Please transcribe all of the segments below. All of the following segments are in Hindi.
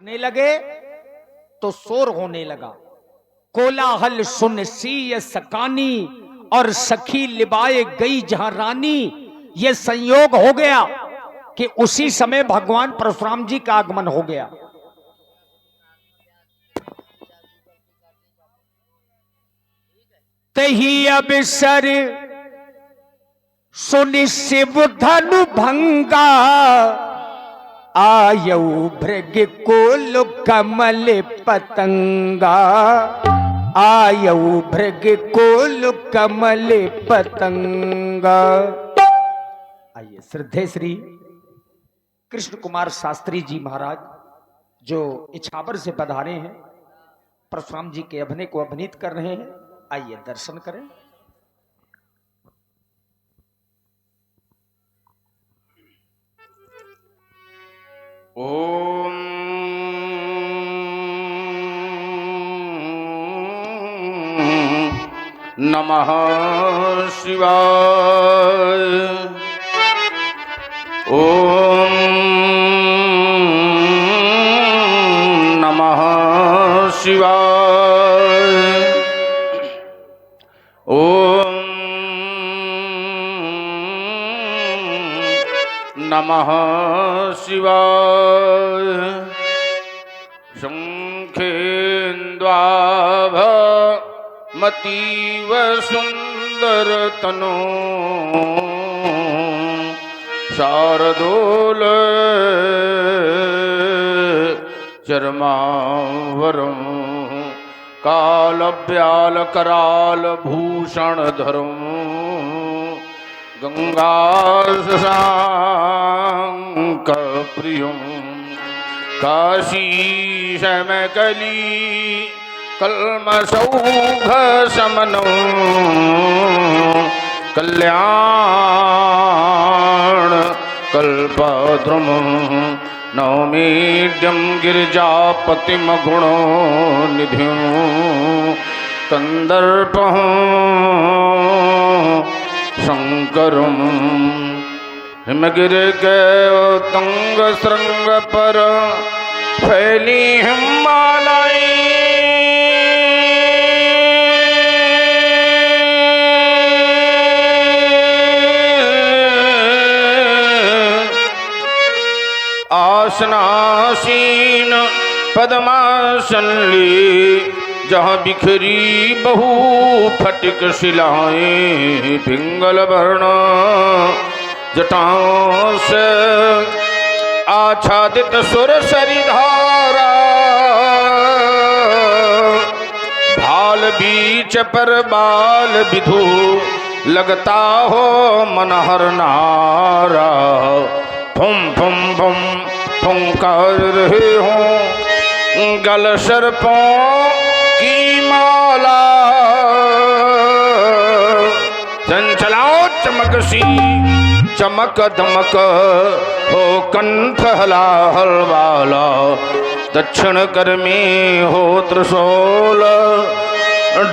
ने लगे तो शोर होने लगा। कोलाहल सुन सी सकानी और सखी लिबाए गई जहां रानी। ये संयोग हो गया कि उसी समय भगवान परशुराम जी का आगमन हो गया। तही अवसर सुनि शिव धनु भंगा। आयऊ भृग कोल कमल पतंगा। आयऊ भृग कोल कमल पतंगा। आइए श्रद्धेय श्री कृष्ण कुमार शास्त्री जी महाराज जो इछावर से पधारे हैं, परशुराम जी के अभिनय को अभिनीत कर रहे हैं। आइए दर्शन करें। ओम नमः शिवाय। ओम नमः शिवाय। ओम नमः शिवाय। शंखेन्द्वाभमतीव सुंदर तनो शारदोल चर्मावरम कालव्याल कराल भूषण धरम गंगाशशांक प्रियम काशी शमकली कल्मषौघ शमनो कल्याण कल्पद्रुम नौमीड्यम गिरिजापतिम गुणो निधिं कंदर्पं शंकरम हिमगिरि के तंग श्रृंग पर फैली हिमालय आसनासीन पद्मासन ली जहाँ बिखरी बहु फटिक शिलाएं पिंगल वर्ण जटाओं से आच्छादित सुर सरिधारा भाल बीच पर बाल विधु लगता हो मनहर नारा फुम फुम फुम फुंकार रहे हो गल सर्पों की माला चंचलाओ चमक सी चमक दमक हो कंठ हला हलवाला दक्षिण कर में हो त्रिशूल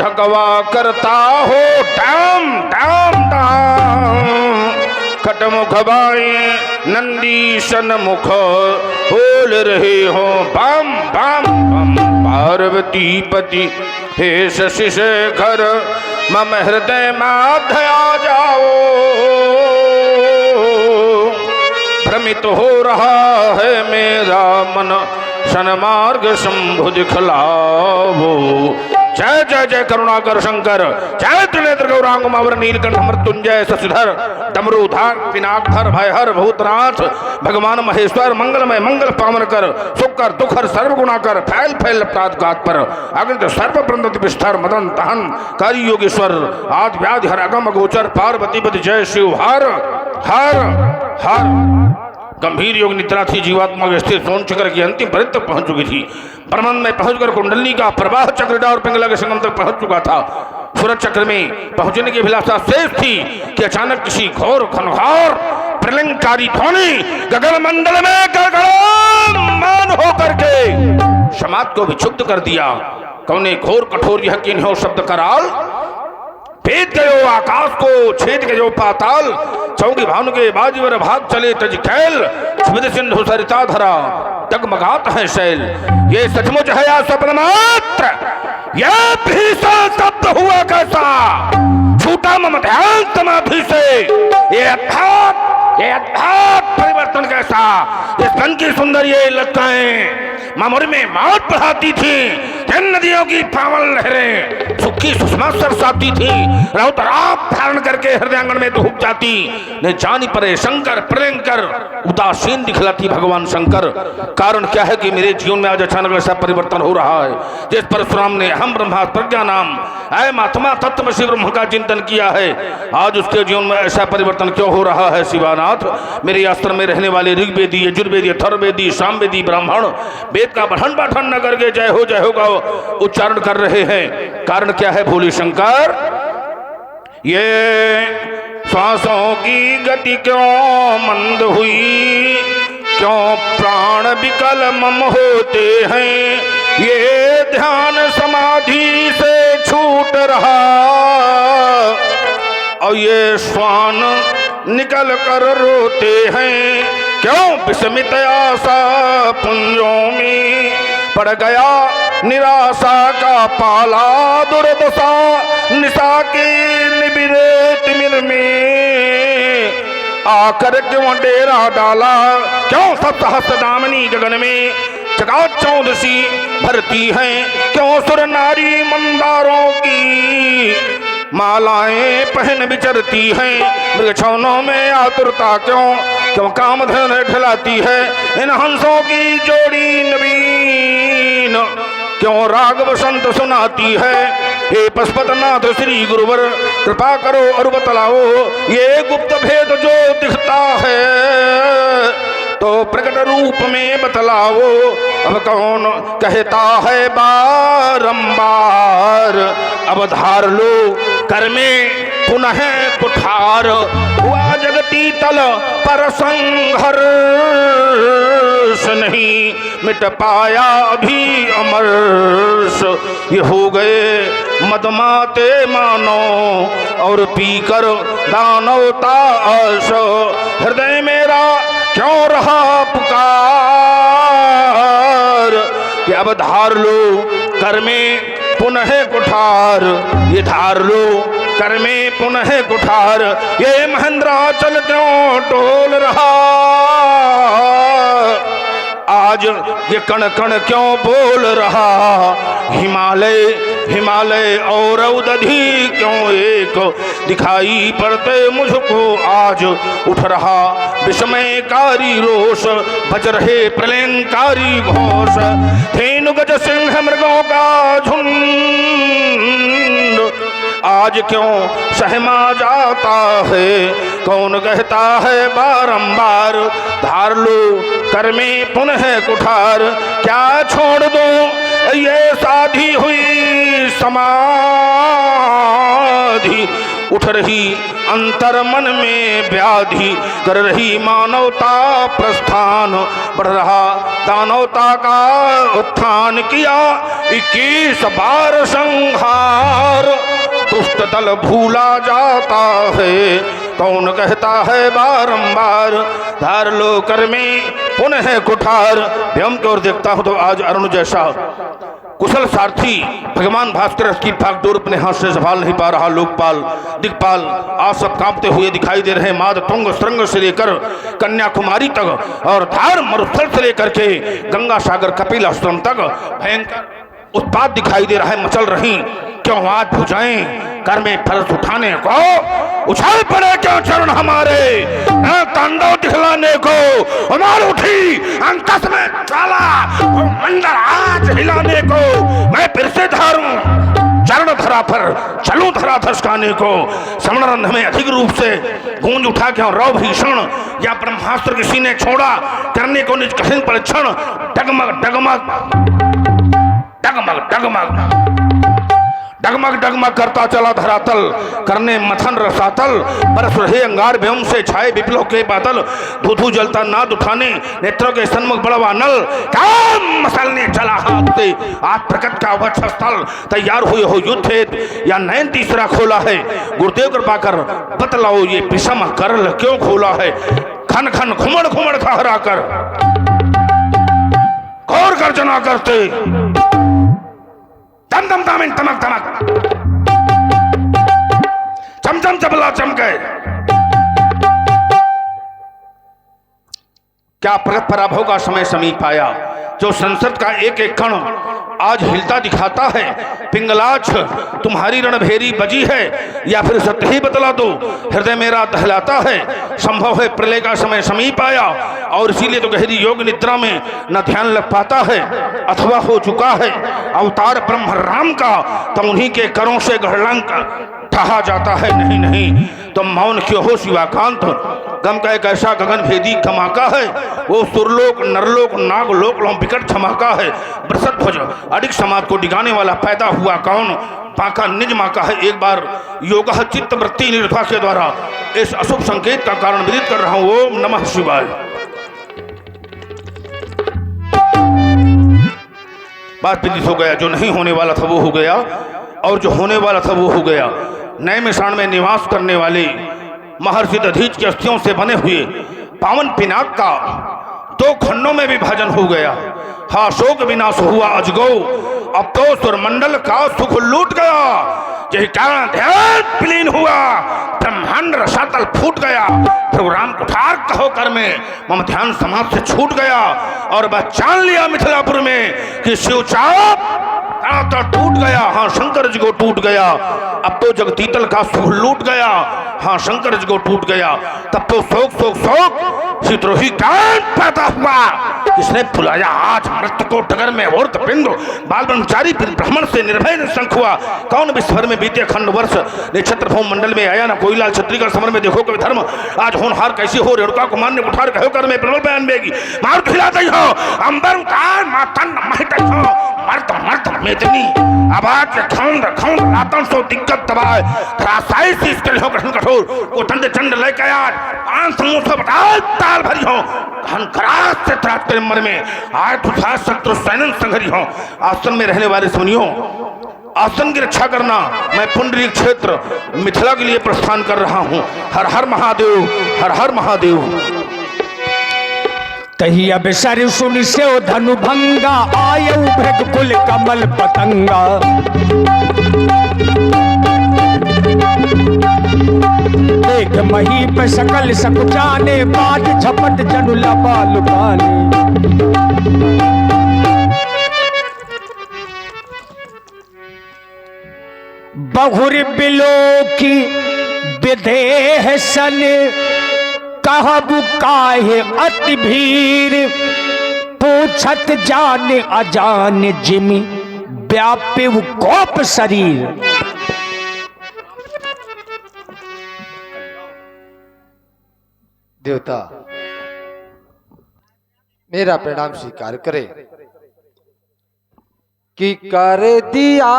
ढकवा करता हो टाम टाम टाम खटमुख बाए नंदीशन मुख बोल रहे हो बम बम बम पार्वती पति हे शशि शेखर मम हृदय माधया जाओ भ्रमित हो रहा है मेरा मन सन्मार्ग शंभु दिखलाओ। जय जय जय करुणाकर शंकर जय त्रिनेत्र गौरांग मावर नीलकंठ मृत्युंजय शशिधर डमरूधार पिनाकधर भयहर भूतनाथ भगवान महेश्वर मंगलमय मंगल पावन कर सुख कर दुख हर सर्व गुणाकर फैल फैल अपराध घात पर अग्नित सर्व प्रंदति विस्तार मदन तहन कारी योगेश्वर आदि व्याधि हर अगम गोचर पार्वती पति जय शिव हर हर हर। गंभीर योग निद्रा थी जीवात्मा के स्थिर सोन चक्र की अंतिम परित तक पहुंच चुकी थी। ब्रह्मांड में पहुंचकर कुंडली का प्रवाह चक्रदा और पिंगला के संगम तक पहुंच चुका था। सूरज चक्र में पहुंचने की अभिलाषा शेष थी कि अचानक किसी घोर घनघोर प्रलंकारी ध्वनि गगन मंडल में गड़गड़ामान होकर के समाज को विक्षुब्ध कर दिया। कौने घोर कठोर यह किन हो शब्द कराल भेद गयो आकाश को छेद गयो पाताल चौकी भानु के बाजीवर भाग चले तज कैल स्मृति सिंधु सरिता धरा डगमगाता है शैल। ये सचमुच है या स्वप्न मात्र? यह भीषण शब्द हुआ कैसा? छूटा मम ध्यान समाधि से। ये अद्भुत परिवर्तन कैसा? ये सन की सुंदर ये लताएं मामूर में मौत बढ़ाती थी, जिन नदियों की पावन लहरें सुखी सुषमा सरसाती थी, राउत रात धारण करके हृदयांगन में डूब जाती। ने जानी परे शंकर प्रियंकर उदासीन दिखलाती भगवान शंकर। कारण क्या है कि मेरे जीवन में आज अचानक ऐसा परिवर्तन हो रहा है, जिस परशुराम ने हम ब्रह्मा प्रज्ञा नाम अयम आत्मा तत्व शिव ब्रह्म का चिंतन किया है, आज उसके जीवन में ऐसा परिवर्तन क्यों हो रहा है? शिवानाथ, मेरे आश्रम में रहने वाले ऋग्वेदी, यजुर्वेदी, अथर्ववेदी, सामवेदी ब्राह्मण वेद का बढ़न पाठन न करके जय हो का उच्चारण कर रहे हैं। कारण क्या है भोले शंकर? ये श्वासों की गति क्यों मंद हुई, क्यों प्राण विकल मम होते हैं, ये ध्यान समाधि से छूट रहा, और ये श्वान निकल कर रोते हैं, क्यों विस्मित आशा पुंजों में पड़ गया निराशा का पाला, दुर्दशा निशा के निबिरे तिमिर में आकर क्यों डेरा डाला, क्यों सप्तहस्त दामिनी गगन में जगा चौदसी भरती हैं, क्यों सुर नारी मंदारों की मालाएं पहन विचरती हैं, मृगछौनों में आतुरता क्यों कामधन ढलाती है, इन हंसों की जोड़ी नवीन क्यों राग बसंत सुनाती है। हे पशुपतिनाथ श्री गुरुवर कृपा करो और बतलाओ, ये गुप्त भेद जो दिखता है तो प्रकट रूप में बतलाओ। अब कौन कहता है बारंबार, अब धार लो कर में पुनः कुठार, हुआ जगती तल पर संघर्ष, नहीं मिट पाया अभी अमरस, ये हो गए मदमाते मानो और पीकर दानवता आश, हृदय मेरा क्यों रहा पुकार, कि अब धार लो कर में पुनः कुठार, ये धार लो कर में पुनः कुठार, ये महेंद्राचल क्यों टोल रहा, आज ये कण कण क्यों बोल रहा, हिमालय हिमालय और उदधि क्यों एक दिखाई पड़ते मुझको, आज उठ रहा विस्मयकारी रोष, बज रहे प्रलयंकारी घोष, धेनुगज सिंह मृगों का झुंड, आज क्यों सहमा जाता है, कौन कहता है बारंबार, धार लो कर में पुनः कुठार, क्या छोड़ दो ये साधी हुई समाधि, उठ रही अंतर मन में व्याधि, कर रही मानवता प्रस्थान, बढ़ रहा दानवता का उत्थान, किया 21 बार संहार, दुष्ट दल भूला जाता है, कौन कहता है बारंबार, धार लो कर में पुनः कुठार। व्योम की ओर देखता हूं तो आज अरुण जैसा कुशल सारथी भगवान भास्कर की भागदौड़ अपने हाथ से संभाल नहीं पा रहा। लोकपाल दिक्पाल आज सब कांपते हुए दिखाई दे रहे। माद तुंग श्रृंग से लेकर कन्याकुमारी तक और धार मरुस्थल से लेकर के गंगा सागर कपिल आश्रम तक भयंकर उत्पात दिखाई दे रहा है, मचल रही। क्यों आज भुजाएं कर में फर्ज उठाने को उछाल पड़े, क्यों चरण हमारे तांडव दिखलाने को उमार उठी अंकस में चाला मंडल आज हिलाने को। मैं फिर से धारूं चरण धरा पर चलूं धरा धसकाने को। समरंध में अधिक रूप से गूंज उठा क्यों रौ भीषण, या ब्रह्मास्त्र किसी ने छोड़ा करने को निज कठिन परीक्षण। डगमग डगमग डगमग डगमग डगमग डगमग करता चला धरातल, करने मथन रसातल, बरस रहे अंगार व्योम से छाए विप्लव के बादल। धुधु जलता नाद उठाने नेत्रों के सन्मुख बड़वा नल, काम मसलने चला हाथ से आज प्रकट का वक्षस्थल। तैयार हुए हो युद्ध हेतु या नयन तीसरा खोला है, गुरुदेव कृपा कर बतलाओ ये विषम करल क्यों खोला है। खन खन घुमड़ घुमड़ खहरा कर घोर गर्जना करते, दम दम दामिन तमक तमक, चमचम चबला चमके। क्या पराभव का समय समीप आया, जो संसद का एक एक कण आज हिलता दिखाता है। पिंगलाछ तुम्हारी रणभेरी बजी है, या फिर सत्य ही बतला दो, हृदय मेरा दहलाता है। संभव है प्रलय का समय समीप आया, और इसीलिए तो गहरी योग निद्रा में न ध्यान लग पाता है, अथवा हो चुका है अवतार ब्रह्म राम का, तो उन्हीं के करों से गढ़लंक ठहा जाता है। नहीं नहीं, तुम मौन क्यों हो शिवाकांत? गम का एक ऐसा गगन भेदी धमाका है, वो सुरलोक नरलोक नागलोक विकट धमाका है। बृहस्पति अडिग समाज को डिगाने वाला पैदा हुआ कौन? पाका निज माका है। एक बार योग चित्त वृत्ति निर्भा के द्वारा इस अशुभ संकेत का कारण विदित कर रहा हूं। ओम नमः शिवाय। बात विदित हो गया, जो नहीं होने वाला था वो हो गया, और जो होने वाला था वो हो गया। नए मिशान में निवास करने वाले महर्षि दधीच के अस्थियों से बने हुए पावन पिनाक का 2 खंडों में विभाजन हो गया। हा शोक विनाश हुआ अजगो, अब तो सुरमंडल का सुख लूट गया। यही कारण ध्यान विलीन हुआ, ब्रह्मांड रसातल फूट गया। प्रभु राम कुठार कहो कर में मम ध्यान समाज से छूट गया, और बस जान लिया मिथिलापुर में कि शिवचाप तो टूट गया। हाँ शंकर जी को टूट गया, अब तो जगतीतल का सुख लूट गया। हाँ शंकर जी को टूट गया, तब तो शोक शोक शोक शीतरोही कांड पैदा हुआ। किसने बुलाया आज मृत्यु को डगर में और पिंडो, बाल ब्रह्मचारी ब्राह्मण से निर्भय निशंक हुआ। कौन विश्वर में बीते खंड वर्ष, नक्षत्र भूम मंडल में आया ना कोई लाल छत्रीगढ़ समर में देखो कभी धर्म। आज होनहार कैसी हो रेणुका को मान्य उठार कहो कर में प्रबल बयान बेगी। मार खिला दई हो अंबर उतार मातन महित हो, मर्द मर्द मेदनी आवाज के खौंद खौंद लातन सो दिक्कत दबाए। धराशायी से इसके हो कठिन कठोर को चंड चंड लेके आज पांच समूह से बता ताल भरी हो। घन करास से त्राट तेरे मर में आए तुझा शत्रु सैनन संघरी हो। आसन में रहने वाले सुनियो, आसन की रक्षा करना। मैं पुंडरीक क्षेत्र मिथिला के लिए प्रस्थान कर रहा हूँ। हर हर महादेव, हर हर महादेव। तही अब सर सुन से धनु भंगा, आयु भृग कुल कमल पतंगा। एक मही पे सकल सकुचाने, बाज झपट जनुला बालुकाने। बहुर बिलो की विदेह सन, कहबु काहे अति भीर। पूछत जान अजान जिमि, व्यापे कोप शरीर। देवता मेरा प्रणाम स्वीकार करे कि कर दिया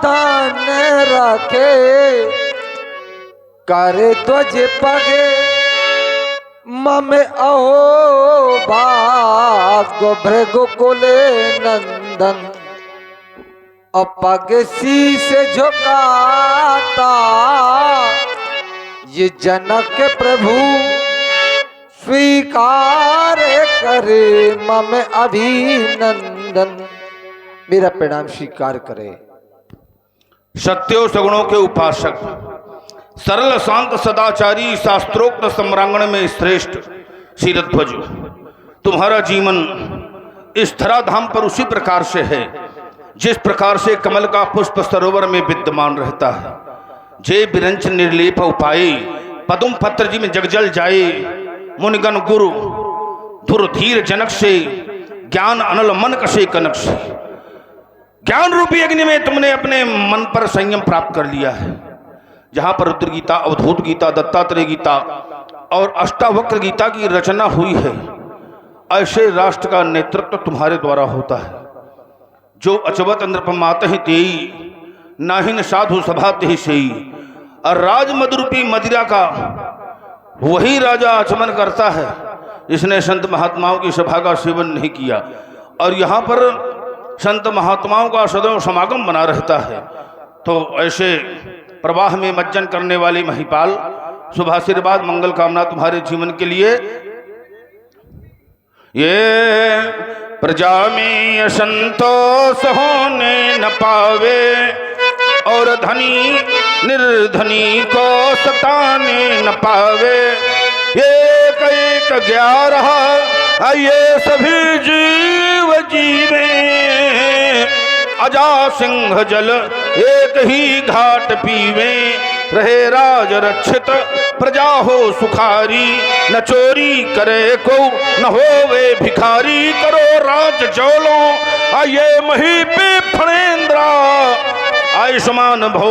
धन रखे, कर ध्वज पगे मम अहो भाग्य भृगुकुले नंदन। अपग शीस झुकाता ये जनक प्रभु, स्वीकार करे मम अभिनंदन। मेरा प्रणाम स्वीकार करे। सत्यो सगुणों के उपासक, सरल शांत सदाचारी, शास्त्रोक्त सम्रांगण में श्रेष्ठ शीरध्वज, तुम्हारा जीवन इस धराधाम पर उसी प्रकार से है जिस प्रकार से कमल का पुष्प सरोवर में विद्यमान रहता है। जे बिरंच निर्लेप उपाय, पदुम पत्र जी में जगजल जाए। मुनिगण गुरु धुर धीर जनक से, ज्ञान अनल मन कसे कनक से। ज्ञान रूपी अग्नि में तुमने अपने मन पर संयम प्राप्त कर लिया है। जहां पर रुद्र गीता, अवधूत गीता, दत्तात्रेय गीता और अष्टावक्र गीता की रचना हुई है, ऐसे राष्ट्र का नेतृत्व तुम्हारे द्वारा होता है। जो अचवत नृपमात ही तेई, नाहिन साधु सभा तेहि सेई। और राज मधुरूपी मदिरा का वही राजा आचमन करता है जिसने संत महात्माओं की सभा का सेवन नहीं किया। और यहाँ पर संत महात्माओं का सदैव समागम बना रहता है। तो ऐसे प्रवाह में मज्जन करने वाले महिपाल, शुभ आशीर्वाद मंगल कामना तुम्हारे जीवन के लिए। ये प्रजा में असंतोष होने न पावे, और धनी निर्धनी को सताने न पावे। एक एक 11 ये सभी जीव जीवे, अजा सिंह जल एक ही घाट पीवे। रहे राज रक्षित प्रजा हो सुखारी, न चोरी करे को न होवे भिखारी। करो राज जौलो आये मही पे फणेन्द्रा, आयुष्मान भो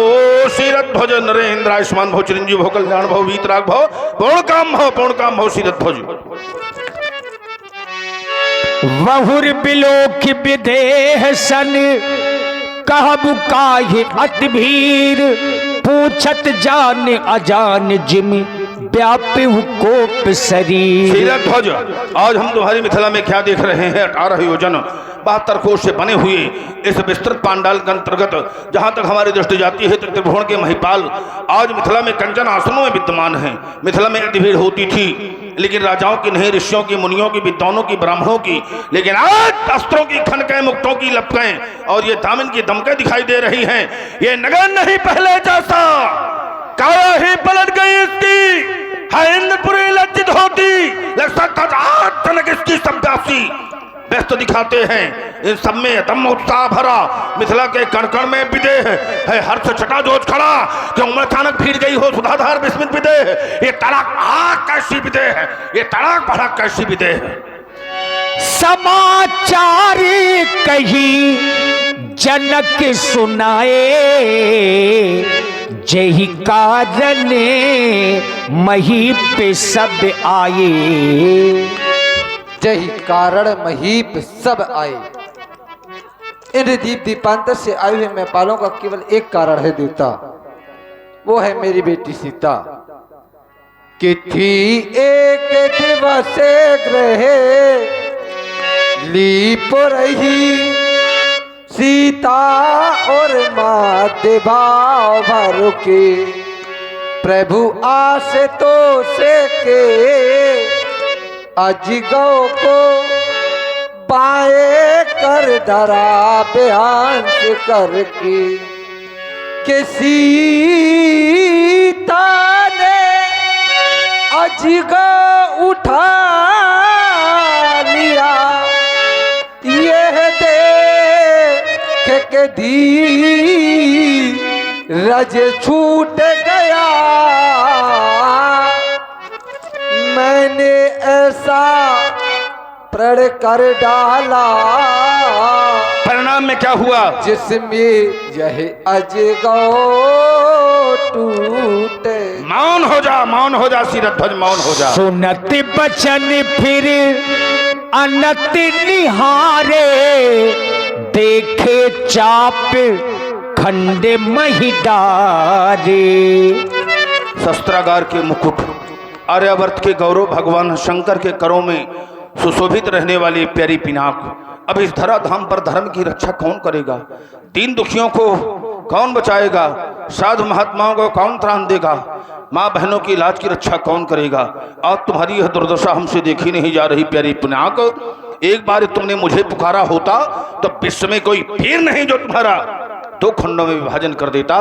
शीरत ध्वज नरेंद्र। आयुष्मान भो चिरंजीव भो कल्याण भो वीतराग भो पूर्ण काम भो शीरत ध्वज। वहुर बिलोक विदेह सन, कहबु काहे अति भीर। पूछत जान अजान जिम व्यापी कोप शरीर। शीरत ध्वज, आज हम तुम्हारी मिथिला में क्या देख रहे हैं? 18 योजन 72 कोष से बने हुए इस विस्तृत पांडाल के अंतर्गत जहाँ तक हमारी दृष्टि जाती है, त्रिभुवन के महिपाल आज मिथिला में कंचन आसनों में विद्यमान हैं। मिथिला में अति भीड़ होती थी, लेकिन राजाओं की नहीं, ऋषियों की, मुनियों की, विद्वानों की, ब्राह्मणों की। लेकिन आज अस्त्रों की खनकें, मुक्तों की लपकें और ये दामन की दमकें दिखाई दे रही हैं। ये नगर नहीं पहले जैसा, काया ही पलट गई इसकी। है इंद्रपुरी लज्जित होती, जनक इसकी सब्यासी व्यस्त दिखाते हैं। इन सब में दम उत्साह भरा, मिथिला के कण कण में विदेह है। हर्ष छटा जोश खड़ा कि उम्र अचानक भीड़ गई हो, सुधाधार विस्मित विदेह। ये तड़ाक आग कैसी विदेह है, ये तड़ाक भड़क कैसी विदेह है। समाचार कही जनक सुनाए, जही कारण मही पे सब आए। जही कारण महीप सब आए। इन दीप दीपांतर से आए हुए महिपालों का केवल एक कारण है देवता, वो है मेरी बेटी सीता। कि थी एक दिवस ग्रहे लीप रही, सीता और माँ देभाव भर के। प्रभु आस तो से के अजिगो को बाए कर डरा बेहांस करके। कि सीता ने अजिगो उठा लिया, यह देख के धीरज छूट गया। मैंने ऐसा प्रण कर डाला, परिणाम में क्या हुआ? जिसमें यह अजगौ टूटे। मौन हो जा शीरत ध्वज, मौन हो जा। सुनत बचन फिर अनत निहारे, देखे चाप खंड मही डारे। शस्त्रागार के मुकुट, आर्यावर्त के गौरव, भगवान शंकर के करों में सुशोभित रहने वाली प्यारी पिनाक। अब इस धरा धाम पर धर्म की रक्षा कौन करेगा? दीन दुखियों को कौन बचाएगा? साधु महात्माओं को कौन त्राण देगा? माँ बहनों की लाज की रक्षा कौन करेगा? आज तुम्हारी यह दुर्दशा हमसे देखी नहीं जा रही प्यारी पिनाक। एक बार तुमने मुझे पुकारा होता तो विश्व में कोई पीर नहीं जो तुम्हारा 2 खंडों में विभाजन कर देता।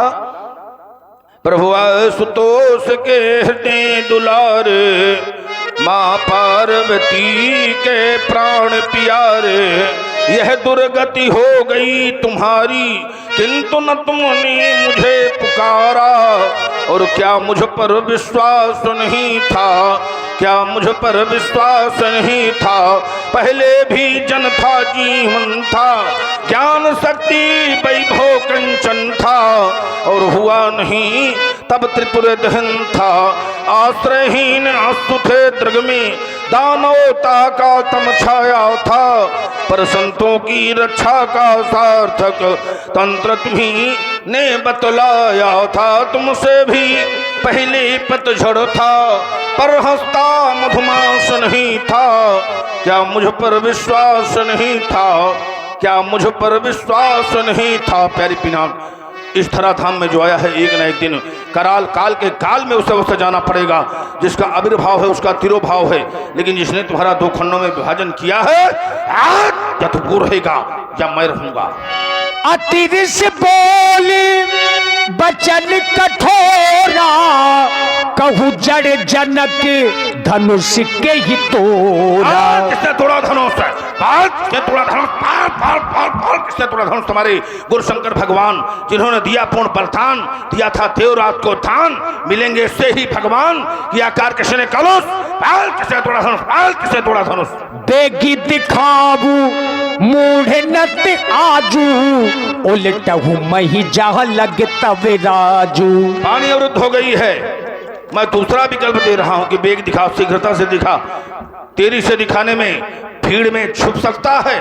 प्रभु सुतोष के हृदय दुलार, माँ पार्वती के प्राण प्यारे। यह दुर्गति हो गई तुम्हारी, किंतु न तुमने मुझे पुकारा। और क्या मुझ पर विश्वास नहीं था? क्या मुझ पर विश्वास नहीं था? पहले भी जन था, जीवन था, ज्ञान शक्ति वैभव कंचन था। और हुआ नहीं तब त्रिपुर दहन था। आश्रयहीन अस्तु थे दृग में, दानवता का तम छाया था। पर संतों की रक्षा का सार्थक तंत्र तुम्ही ने बतलाया था। तुमसे भी पहले पतझड़ था, पर हंसता मधुमास नहीं था। क्या मुझ पर विश्वास नहीं था? क्या मुझ पर विश्वास नहीं था? प्यारी पिनाक, इस धराधाम में जो आया है एक न एक दिन कराल काल के काल में उसे अवश्य जाना पड़ेगा। जिसका आविर्भाव है उसका तिरोभाव है, लेकिन जिसने तुम्हारा दो खंडों में विभाजन किया है आज या तो वो रहेगा या मैं रहूंगा। अतिरिस बोली बचन कठोरा, कहू जड़ जनक धनुष के ही तोड़ा। किसने तोड़ा धनुष? किसने तोड़ा धनुष? किसने तोड़ा धनुष? तुम्हारे गुरुशंकर भगवान, जिन्होंने दिया पूर्ण बलिदान, दिया था देवरात को दान, मिलेंगे से ही भगवान की आकार किसने कलुष? किसने तोड़ा धनुष? किसने तोड़ा धनुष? बेगी दिखाबू मूढ़ नत आजू, उलटहू मही जहाँ लगे तवे राजू। पानी अवरुद्ध हो गई है। मैं दूसरा विकल्प दे रहा हूं कि बेग दिखा, शीघ्रता से दिखा। तेरी से दिखाने में भीड़ में छुप सकता है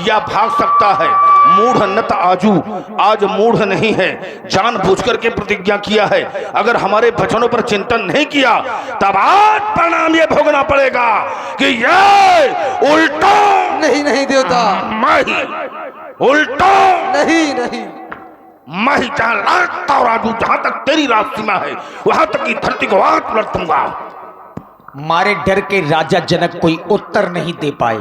या भाग सकता है। मूढ़ नत आजू, आज मूढ़ नहीं है, जानबूझ करके प्रतिज्ञा किया है। अगर हमारे वचनों पर चिंतन नहीं किया तब आज परिणाम ये भोगना पड़ेगा कि ये उल्टा नहीं नहीं देवता, माही उल्टा नहीं नहीं, माही जहां लाता और आजू, जहां तक तेरी राज सीमा है वहां तक की धरती को आज पलट दूंगा। मारे डर के राजा जनक कोई उत्तर नहीं दे पाए,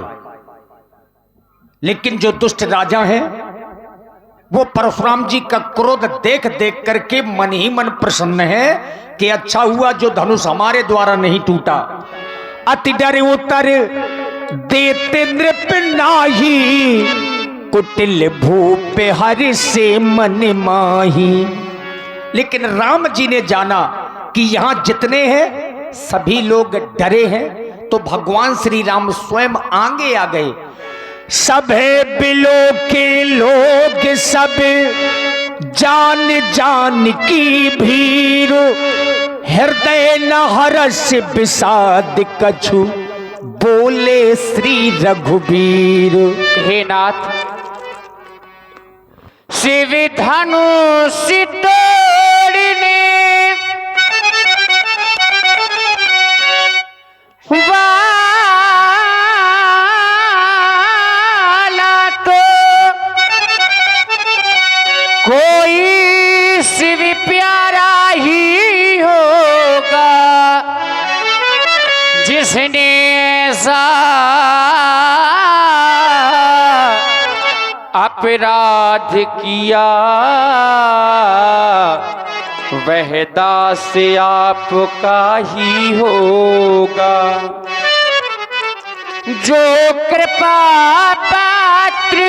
लेकिन जो दुष्ट राजा हैं वो परशुराम जी का क्रोध देख देख करके मन ही मन प्रसन्न है कि अच्छा हुआ जो धनुष हमारे द्वारा नहीं टूटा। अति डर उतर देते नृप नाही, कुटिल भूप हरि से मन माही। लेकिन राम जी ने जाना कि यहां जितने हैं सभी लोग डरे हैं, तो भगवान श्री राम स्वयं आगे आ गए। सभे बिलो के लोग सब जान जान की भीर, हृदय न हर्ष विषाद कछु, बोले श्री रघुबीर। हे नाथ, शिव धनुष तोड़ने वाला तो कोई शिव प्यारा ही होगा, जिसने ऐसा अपराध किया, वह दास आपका ही होगा। जो कृपा पात्र,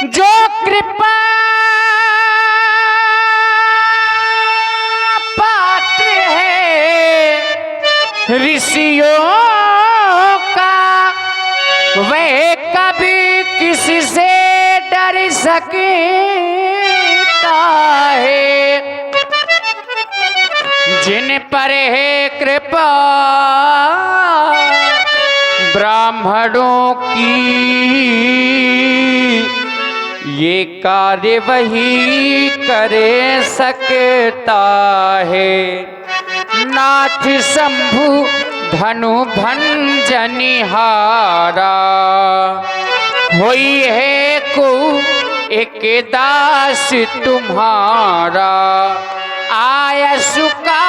जो कृपा पात्र है ऋषियों का, वह कभी किसी से डर सकता है। जिन पर है कृपा ब्राह्मणों की, ये कार्य वही करे सकता है। नाथ शंभु धनु भंजनिहारा, होई है को एक दास तुम्हारा, आया सुका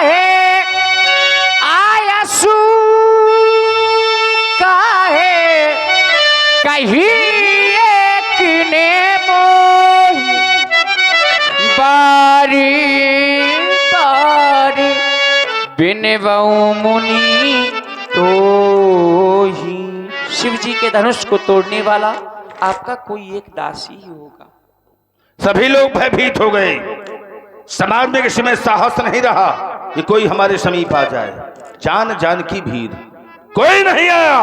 है, आया सुका है, कहीं एक ने मोही बारी बारी, बिनवऊ मुनि तो ही। शिव जी के धनुष को तोड़ने वाला आपका कोई एक दासी ही होगा। सभी लोग भयभीत हो गए। समाज में किसी में साहस नहीं रहा कि कोई हमारे समीप आ जाए। जान जान की भीड़, कोई नहीं आया।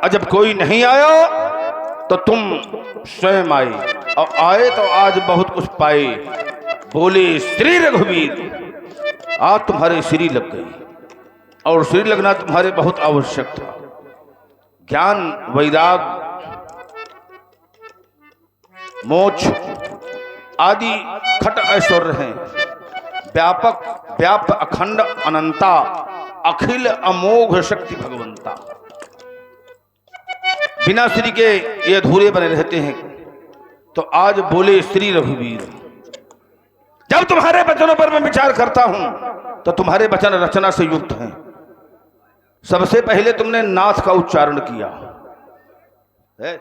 और जब कोई नहीं आया तो तुम स्वयं आई, और आए तो आज बहुत कुछ पाए। बोले श्री रघुवीर, आज तुम्हारे श्री लग गई, और श्री लगना तुम्हारे बहुत आवश्यक था। ज्ञान वैराग मोक्ष आदि खट ऐश्वर्य हैं, व्यापक व्याप अखंड अनंता, अखिल अमोघ शक्ति भगवंता। बिना श्री के ये अधूरे बने रहते हैं। तो आज बोले श्री रघुवीर। जब तुम्हारे वचनों पर मैं विचार करता हूं तो तुम्हारे वचन रचना से युक्त हैं। सबसे पहले तुमने नाथ का उच्चारण किया है?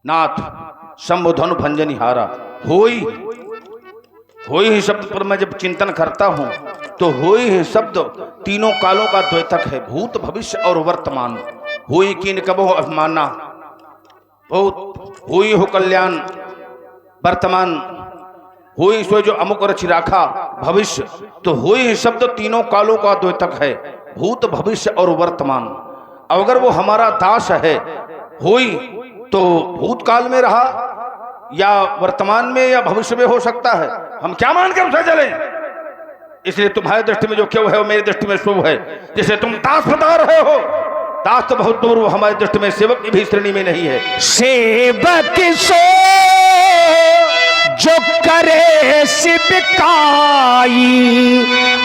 नाथ शंभुधनु भंजनिहारा। होई ही शब्द पर मैं जब चिंतन करता हूं तो होई ही शब्द तीनों कालों का द्वैतक है, भूत भविष्य और वर्तमान। होई कीन कबो अभिमाना, भूत होई हो कल्याण, वर्तमान होई सो जो अमुक रचि राखा, भविष्य। तो होई ही शब्द तीनों कालों का द्वैतक है, भूत भविष्य और वर्तमान। अब अगर वो हमारा दास है, होई तो भूतकाल में रहा या वर्तमान में या भविष्य में हो सकता है, हम क्या मान के उसे चले? इसलिए तुम्हारी दृष्टि में जो क्यों है वो मेरी दृष्टि में शुभ है। जिसे तुम दास बता रहे हो, दास तो बहुत दूर, वो हमारी दृष्टि में सेवक की भी श्रेणी में नहीं है। सेवक सो जो करे शिवकाई,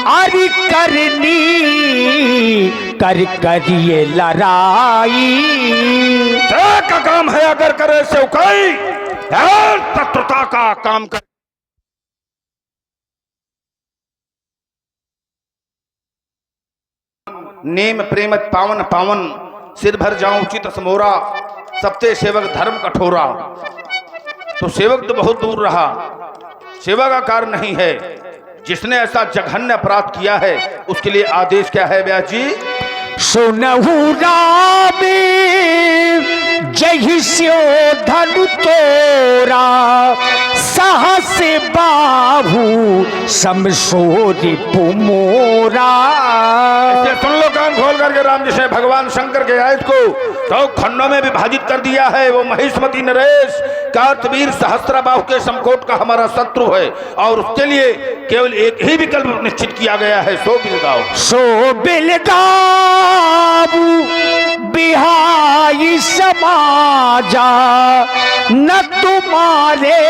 अरि करनी कर करिए लड़ाई। का काम है अगर करे सेवकाई, तत्वता का काम कर। नेम प्रेमत पावन पावन, सिर भर जाऊं चित समोरा, सबते सेवक धर्म कठोरा। तो सेवक तो बहुत दूर रहा, सेवा का कार्य नहीं है। जिसने ऐसा जघन्य अपराध किया है उसके लिए आदेश क्या है व्यास जी? सुनहु राम जहि स्यो धनु तोरा, साहस बाहु समसोरि पुमोरा। सुन लो कान खोल करके, राम जी से भगवान शंकर के आयत को तो खंडों में विभाजित कर दिया है। वो महिष्मती नरेश कार्तवीर सहस्त्रबाहु के समकोट का हमारा शत्रु है और उसके लिए केवल एक ही विकल्प निश्चित किया गया है, सो बिलगाओ। सो बिलगाऊ बिहाई समाजा, न तुम्हारे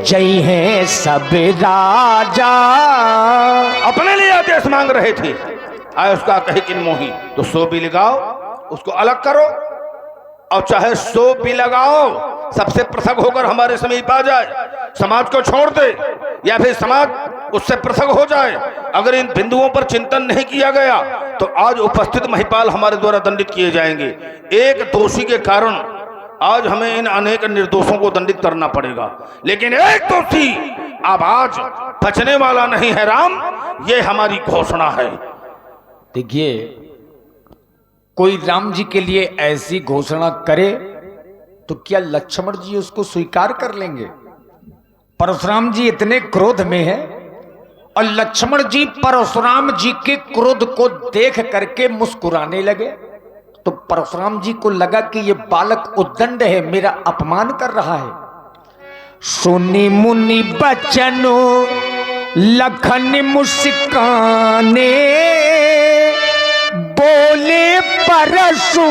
जय हैं सब राजा। अपने लिए आदेश मांग रहे थे, आए उसका कहे किन मोही। तो सो भी लगाओ, उसको अलग करो, और चाहे सो भी लगाओ सबसे पृथक होकर हमारे समीप आ जाए, समाज को छोड़ दे या फिर समाज उससे पृथक हो जाए। अगर इन बिंदुओं पर चिंतन नहीं किया गया तो आज उपस्थित महिपाल हमारे द्वारा दंडित किए जाएंगे। एक दोषी के कारण आज हमें इन अनेक निर्दोषों को दंडित करना पड़ेगा, लेकिन एक दोषी अब आज बचने वाला नहीं है। राम, ये हमारी घोषणा है। देखिए, कोई राम जी के लिए ऐसी घोषणा करे तो क्या लक्ष्मण जी उसको स्वीकार कर लेंगे? परशुराम जी इतने क्रोध में है और लक्ष्मण जी परशुराम जी के क्रोध को देख करके मुस्कुराने लगे। तो परशुराम जी को लगा कि ये बालक उद्दंड है, मेरा अपमान कर रहा है। सुनी मुनि बचनो लखन मुस्काने, बोले परशु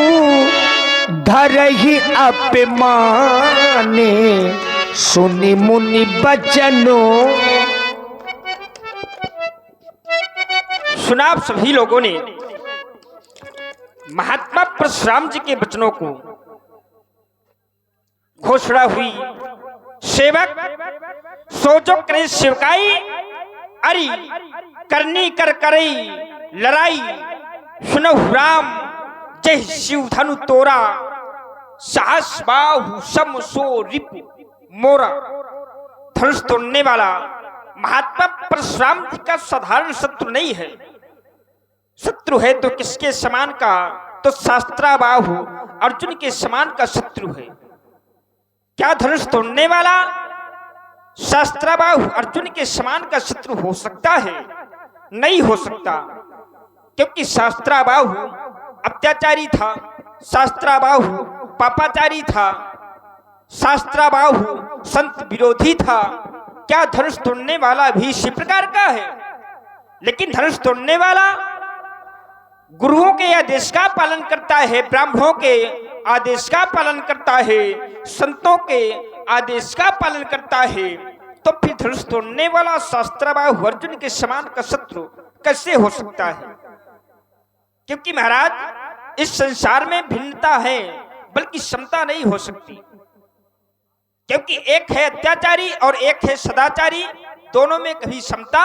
धरहि अपमाने। सुनि मुनि बचनो। सुना आप सभी लोगों ने महात्मा परशुराम जी के वचनों को। घोषणा हुई, सेवक सोचो करे सेवकाई, अरि करनी कर करई लड़ाई। सुनहु राम जय शिव धनु तोरा, साहस बाहु सम सो रिपु मोरा। धनुष तोड़ने वाला महात्मा परशुराम जी का साधारण शत्रु नहीं है। शत्रु है तो किसके समान का? तो शास्त्राबाहु अर्जुन के समान का शत्रु है। क्या धनुष तोड़ने वाला शास्त्राबाहु अर्जुन के समान का शत्रु हो सकता है? नहीं हो सकता, क्योंकि शास्त्राबाहु अत्याचारी था, शास्त्राबाहु पापाचारी था, शास्त्राबाहु संत विरोधी था। क्या धनुष तोड़ने वाला भी इसी प्रकार का है? लेकिन धनुष तोड़ने वाला गुरुओं के आदेश का पालन करता है, ब्राह्मणों के आदेश का पालन करता है, संतों के आदेश का पालन करता है। तो फिर धनुष तोड़ने वाला शास्त्राबाहु अर्जुन के समान का शत्रु कैसे हो सकता है? क्योंकि महाराज इस संसार में भिन्नता है बल्कि समता नहीं हो सकती, क्योंकि एक है अत्याचारी और एक है सदाचारी, दोनों में कभी समता